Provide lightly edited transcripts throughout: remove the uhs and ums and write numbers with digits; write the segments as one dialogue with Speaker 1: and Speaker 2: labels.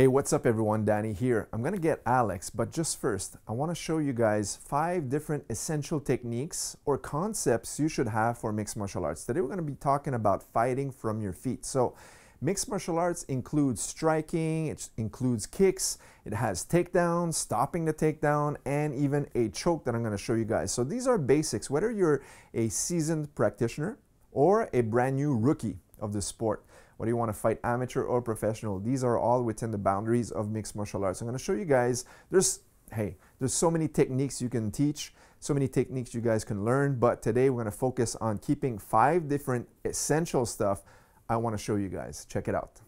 Speaker 1: Hey, what's up everyone? Danny here. I'm gonna get Alex, but just first, I wanna show you guys 5 different essential techniques or concepts you should have for mixed martial arts. Today we're gonna be talking about fighting from your feet. So, mixed martial arts includes striking, it includes kicks, it has takedowns, stopping the takedown, and even a choke that I'm gonna show you guys. So these are basics, whether you're a seasoned practitioner or a brand new rookie of the sport. Whether you want to fight amateur or professional, these are all within the boundaries of mixed martial arts. I'm going to show you guys, there's so many techniques you can teach, so many techniques you guys can learn, but today we're going to focus on keeping 5 different essential stuff I want to show you guys. Check it out.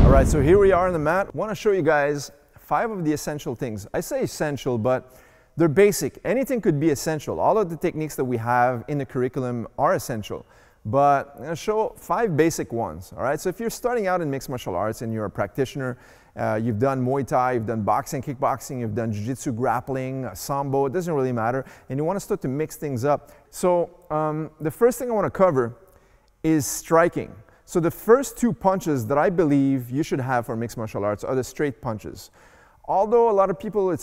Speaker 1: All right, so here we are on the mat. I want to show you guys 5 of the essential things. I say essential, but they're basic. Anything could be essential. All of the techniques that we have in the curriculum are essential, but I'm going to show 5 basic ones. All right. So if you're starting out in mixed martial arts and you're a practitioner, you've done Muay Thai, you've done boxing, kickboxing, you've done Jiu-Jitsu, grappling, Sambo, it doesn't really matter, and you want to start to mix things up. So the first thing I want to cover is striking. So the first 2 punches that I believe you should have for mixed martial arts are the straight punches. Although a lot of people,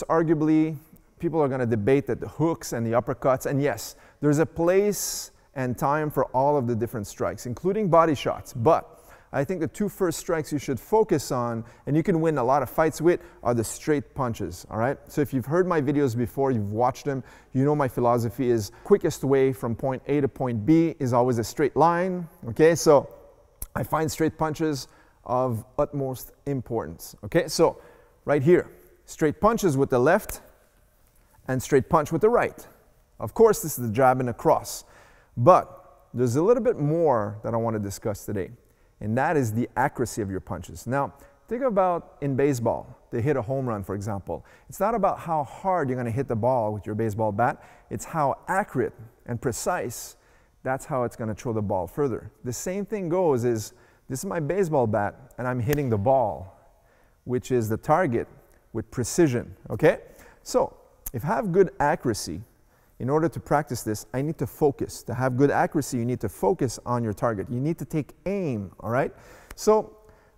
Speaker 1: people are going to debate that the hooks and the uppercuts, and yes, there's a place and time for all of the different strikes, including body shots. But I think the 2 first strikes you should focus on, and you can win a lot of fights with, are the straight punches, all right? So if you've heard my videos before, you've watched them, you know my philosophy is quickest way from point A to point B is always a straight line, okay? So I find straight punches of utmost importance, okay? So right here, straight punches with the left, and straight punch with the right. Of course, this is the jab and a cross. But there's a little bit more that I want to discuss today, and that is the accuracy of your punches. Now, think about in baseball, to hit a home run, for example. It's not about how hard you're going to hit the ball with your baseball bat. It's how accurate and precise. That's how it's going to throw the ball further. The same thing goes is, this is my baseball bat, and I'm hitting the ball, which is the target, with precision, okay? So, if I have good accuracy, in order to practice this, I need to focus. To have good accuracy, you need to focus on your target. You need to take aim, all right? So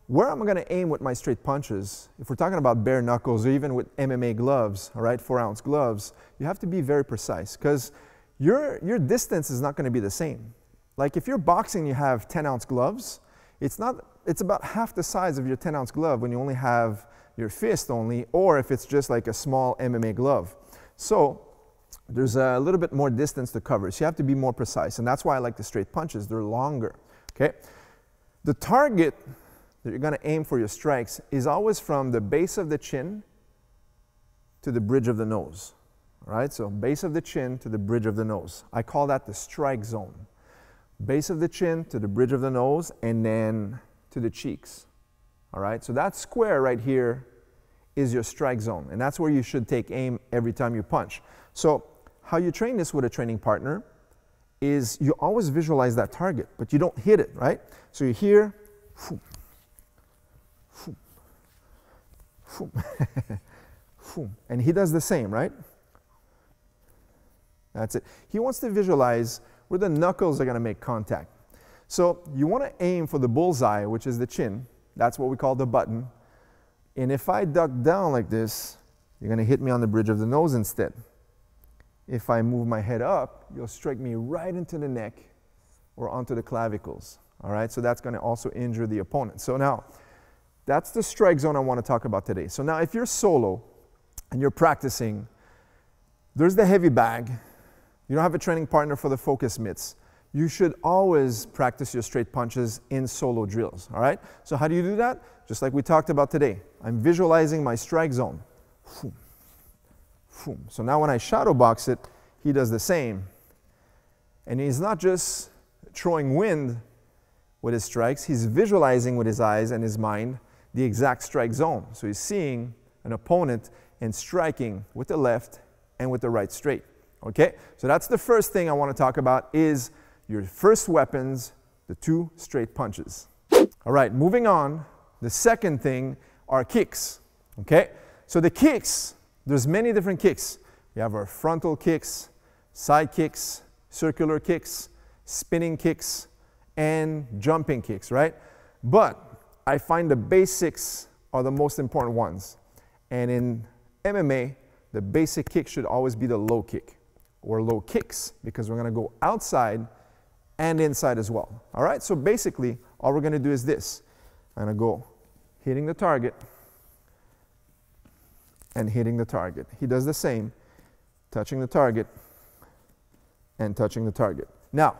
Speaker 1: where am I going to aim with my straight punches? If we're talking about bare knuckles or even with MMA gloves, all right, 4-ounce gloves, you have to be very precise because your distance is not going to be the same. Like if you're boxing, you have 10-ounce gloves, it's about half the size of your 10-ounce glove when you only have your fist only, or if it's just like a small MMA glove. So there's a little bit more distance to cover. So you have to be more precise. And that's why I like the straight punches. They're longer. Okay? The target that you're going to aim for your strikes is always from the base of the chin to the bridge of the nose. All right? So base of the chin to the bridge of the nose. I call that the strike zone. Base of the chin to the bridge of the nose and then to the cheeks. All right? So that square right here is your strike zone, and that's where you should take aim every time you punch. So how you train this with a training partner is you always visualize that target, but you don't hit it, right? So you're here, and he does the same, right? That's it. He wants to visualize where the knuckles are going to make contact. So you want to aim for the bullseye, which is the chin. That's what we call the button. And if I duck down like this, you're going to hit me on the bridge of the nose instead. If I move my head up, you'll strike me right into the neck or onto the clavicles. All right, so that's going to also injure the opponent. So now, that's the strike zone I want to talk about today. So now if you're solo and you're practicing, there's the heavy bag. You don't have a training partner for the focus mitts. You should always practice your straight punches in solo drills, all right? So how do you do that? Just like we talked about today. I'm visualizing my strike zone. So now when I shadow box it, he does the same. And he's not just throwing wind with his strikes, he's visualizing with his eyes and his mind the exact strike zone. So he's seeing an opponent and striking with the left and with the right straight, okay? So that's the first thing I want to talk about is your first weapons, the 2 straight punches. All right, moving on. The second thing are kicks, okay? So the kicks, there's many different kicks. We have our frontal kicks, side kicks, circular kicks, spinning kicks, and jumping kicks, right? But I find the basics are the most important ones. And in MMA, the basic kick should always be the low kick or low kicks, because we're going to go outside and inside as well. All right, so basically all we're going to do is this. I'm going to go hitting the target and hitting the target. He does the same, touching the target and touching the target. Now,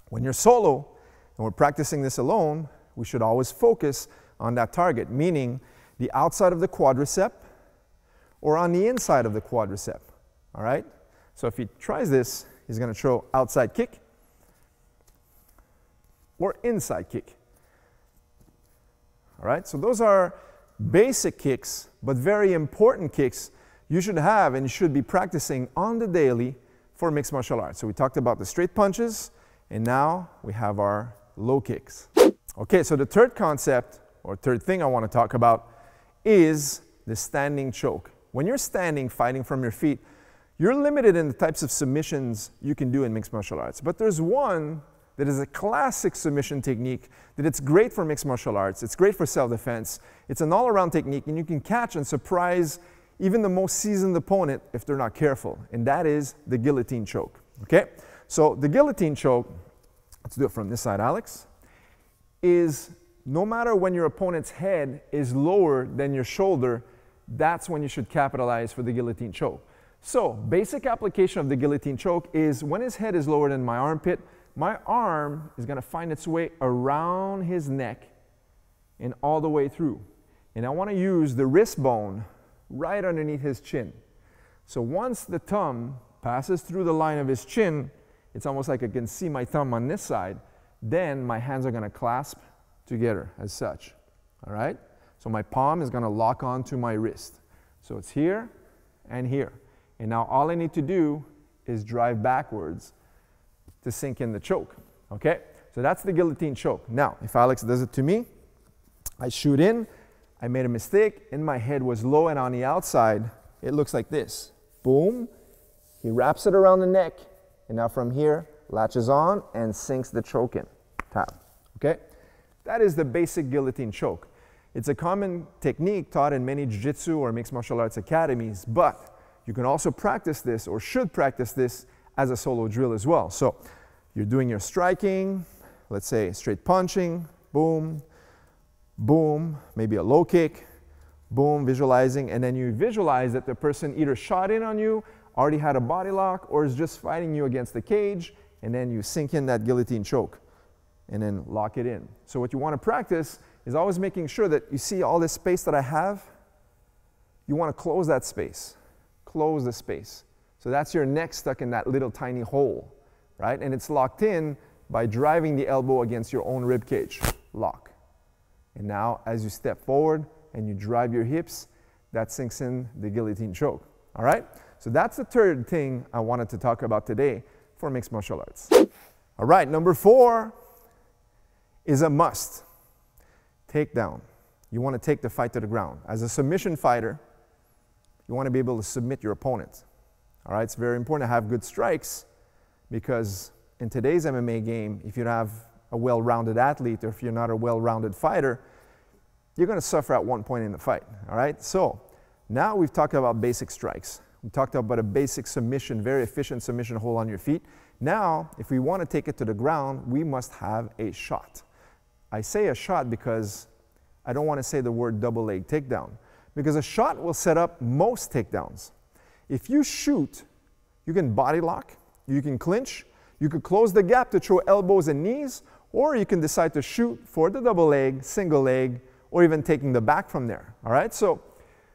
Speaker 1: when you're solo and we're practicing this alone, we should always focus on that target, meaning the outside of the quadricep or on the inside of the quadricep. All right? So if he tries this, he's going to throw outside kick or inside kick. All right? So those are basic kicks, but very important kicks you should have and you should be practicing on the daily for mixed martial arts. So we talked about the straight punches, and now we have our low kicks. Okay, so the third concept, or third thing I want to talk about, is the standing choke. When you're standing, fighting from your feet, you're limited in the types of submissions you can do in mixed martial arts. But there's one that is a classic submission technique that it's great for mixed martial arts. It's great for self-defense. It's an all-around technique, and you can catch and surprise even the most seasoned opponent if they're not careful, and that is the guillotine choke. Okay? So the guillotine choke, let's do it from this side, Alex, is no matter when your opponent's head is lower than your shoulder, that's when you should capitalize for the guillotine choke. So basic application of the guillotine choke is when his head is lower than my armpit, my arm is going to find its way around his neck and all the way through. And I want to use the wrist bone right underneath his chin. So once the thumb passes through the line of his chin, it's almost like I can see my thumb on this side, then my hands are going to clasp together as such. All right? So my palm is going to lock onto my wrist. So it's here and here. And now all I need to do is drive backwards to sink in the choke. Okay? So that's the guillotine choke. Now, if Alex does it to me, I shoot in, I made a mistake, and my head was low and on the outside, it looks like this. Boom. He wraps it around the neck, and now from here, latches on and sinks the choke in. Tap. Okay? That is the basic guillotine choke. It's a common technique taught in many jiu-jitsu or mixed martial arts academies, but you can also practice this or should practice this as a solo drill as well. So you're doing your striking, let's say straight punching, boom, boom, maybe a low kick, boom, visualizing, and then you visualize that the person either shot in on you, already had a body lock, or is just fighting you against the cage, and then you sink in that guillotine choke and then lock it in. So what you want to practice is always making sure that you see all this space that I have, you want to close that space. Close the space. So that's your neck stuck in that little tiny hole, right? And it's locked in by driving the elbow against your own rib cage. Lock. And now as you step forward and you drive your hips, that sinks in the guillotine choke. All right? So that's the third thing I wanted to talk about today for mixed martial arts. All right, number 4 is a must. Takedown. You want to take the fight to the ground. As a submission fighter, you want to be able to submit your opponent. All right, it's very important to have good strikes because in today's MMA game, if you don't have a well-rounded athlete or if you're not a well-rounded fighter, you're going to suffer at one point in the fight. All right, so now we've talked about basic strikes. We talked about a basic submission, very efficient submission hold on your feet. Now, if we want to take it to the ground, we must have a shot. I say a shot because I don't want to say the word double leg takedown, because a shot will set up most takedowns. If you shoot, you can body lock, you can clinch, you could close the gap to throw elbows and knees, or you can decide to shoot for the double leg, single leg, or even taking the back from there. All right, so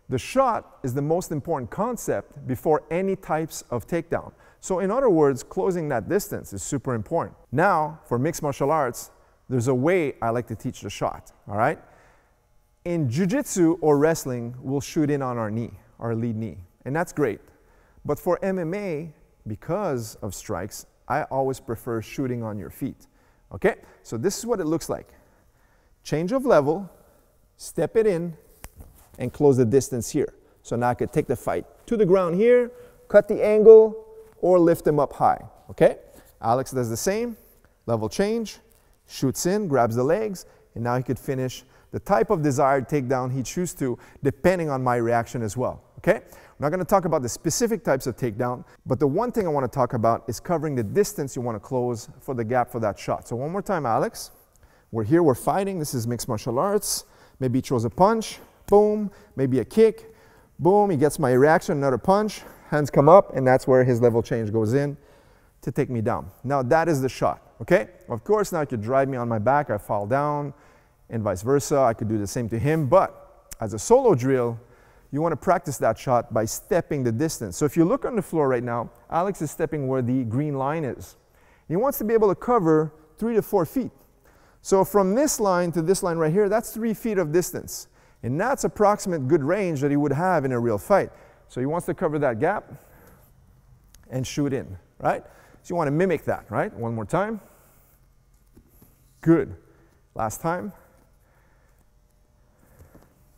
Speaker 1: the shot is the most important concept before any types of takedown. So in other words, closing that distance is super important. Now, for mixed martial arts, there's a way I like to teach the shot, all right? In jiu-jitsu or wrestling, we'll shoot in on our knee, our lead knee, and that's great. But for MMA, because of strikes, I always prefer shooting on your feet, okay? So this is what it looks like. Change of level, step it in, and close the distance here. So now I could take the fight to the ground here, cut the angle, or lift them up high, okay? Alex does the same. level change, shoots in, grabs the legs, and now he could finish the type of desired takedown he chooses to, depending on my reaction as well, okay? We're not going to talk about the specific types of takedown, but the one thing I want to talk about is covering the distance you want to close for the gap for that shot. So one more time, Alex. We're here, we're fighting. This is mixed martial arts. Maybe he throws a punch, boom, maybe a kick, boom, he gets my reaction, another punch, hands come up, and that's where his level change goes in to take me down. Now that is the shot, okay? Of course, now he could drive me on my back, I fall down, and vice versa. I could do the same to him, but as a solo drill, you want to practice that shot by stepping the distance. So if you look on the floor right now, Alex is stepping where the green line is. He wants to be able to cover 3 to 4 feet. So from this line to this line right here, that's 3 feet of distance. And that's approximate good range that he would have in a real fight. So he wants to cover that gap and shoot in, right? So you want to mimic that, right? One more time. Good. Last time.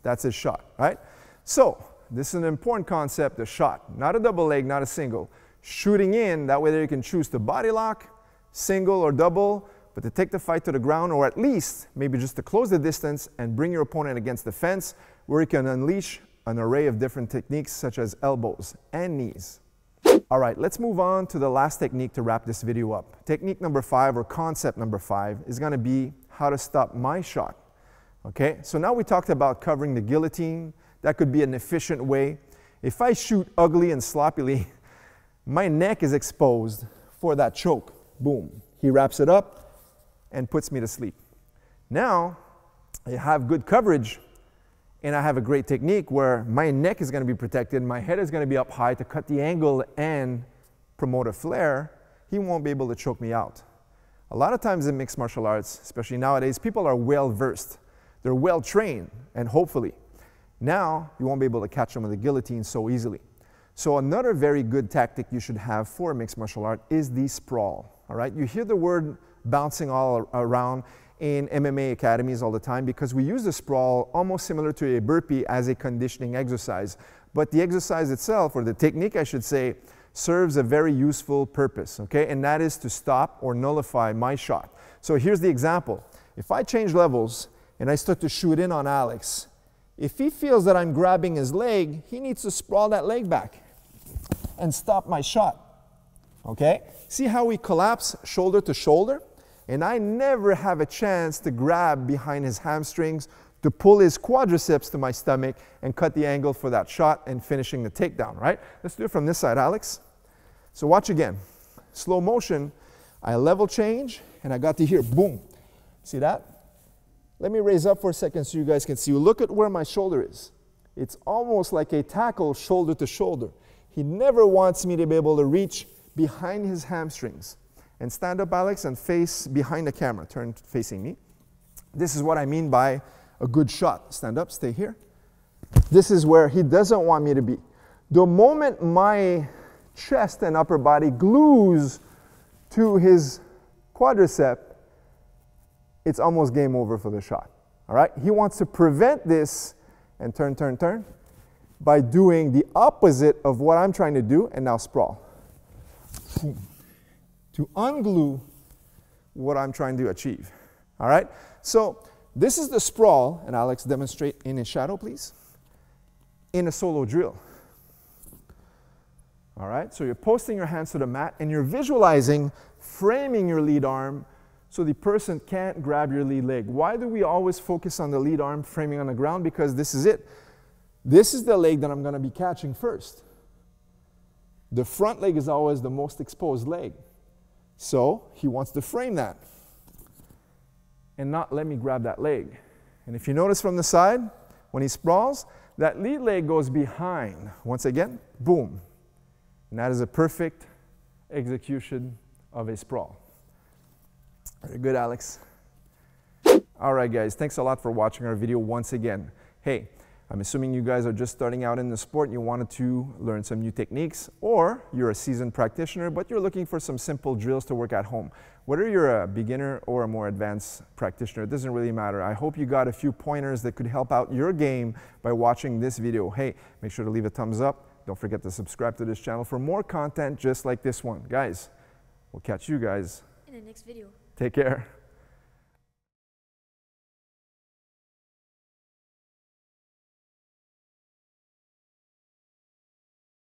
Speaker 1: That's his shot, right? So this is an important concept, the shot. Not a double leg, not a single. Shooting in, that way there you can choose to body lock, single or double, but to take the fight to the ground, or at least maybe just to close the distance and bring your opponent against the fence, where you can unleash an array of different techniques such as elbows and knees. All right, let's move on to the last technique to wrap this video up. Technique number 5, or concept number 5, is going to be how to stop my shot. Okay, so now we talked about covering the guillotine. That could be an efficient way. If I shoot ugly and sloppily, my neck is exposed for that choke. Boom. He wraps it up and puts me to sleep. Now, I have good coverage and I have a great technique where my neck is going to be protected, my head is going to be up high to cut the angle and promote a flare. He won't be able to choke me out. A lot of times in mixed martial arts, especially nowadays, people are well versed. They're well trained, and hopefully now you won't be able to catch them with a guillotine so easily. So another very good tactic you should have for mixed martial art is the sprawl. All right, you hear the word bouncing all around in MMA academies all the time because we use the sprawl almost similar to a burpee as a conditioning exercise. But the exercise itself, or the technique I should say, serves a very useful purpose, okay? And that is to stop or nullify my shot. So here's the example. If I change levels and I start to shoot in on Alex, if he feels that I'm grabbing his leg, he needs to sprawl that leg back and stop my shot, okay? See how we collapse shoulder to shoulder? And I never have a chance to grab behind his hamstrings, to pull his quadriceps to my stomach and cut the angle for that shot and finishing the takedown, right? Let's do it from this side, Alex. So watch again. Slow motion, I level change, and I got to here, boom. See that? Let me raise up for a second so you guys can see. Look at where my shoulder is. It's almost like a tackle shoulder to shoulder. He never wants me to be able to reach behind his hamstrings. And stand up, Alex, and face behind the camera. Turn facing me. This is what I mean by a good shot. Stand up, stay here. This is where he doesn't want me to be. The moment my chest and upper body glues to his quadricep, it's almost game over for the shot. All right? He wants to prevent this and turn, turn, turn by doing the opposite of what I'm trying to do, and now sprawl. To unglue what I'm trying to achieve. All right? So this is the sprawl, and Alex, demonstrate in a shadow, please, in a solo drill. All right? So you're posting your hands to the mat, and you're visualizing framing your lead arm so the person can't grab your lead leg. Why do we always focus on the lead arm framing on the ground? Because this is it. This is the leg that I'm going to be catching first. The front leg is always the most exposed leg. So he wants to frame that and not let me grab that leg. And if you notice from the side, when he sprawls, that lead leg goes behind. Once again, boom. And that is a perfect execution of a sprawl. Very good, Alex. All right, guys, thanks a lot for watching our video once again. Hey, I'm assuming you guys are just starting out in the sport and you wanted to learn some new techniques, or you're a seasoned practitioner, but you're looking for some simple drills to work at home. Whether you're a beginner or a more advanced practitioner, it doesn't really matter. I hope you got a few pointers that could help out your game by watching this video. Hey, make sure to leave a thumbs up. Don't forget to subscribe to this channel for more content just like this one. Guys, we'll catch you guys
Speaker 2: in the next video.
Speaker 1: Take care.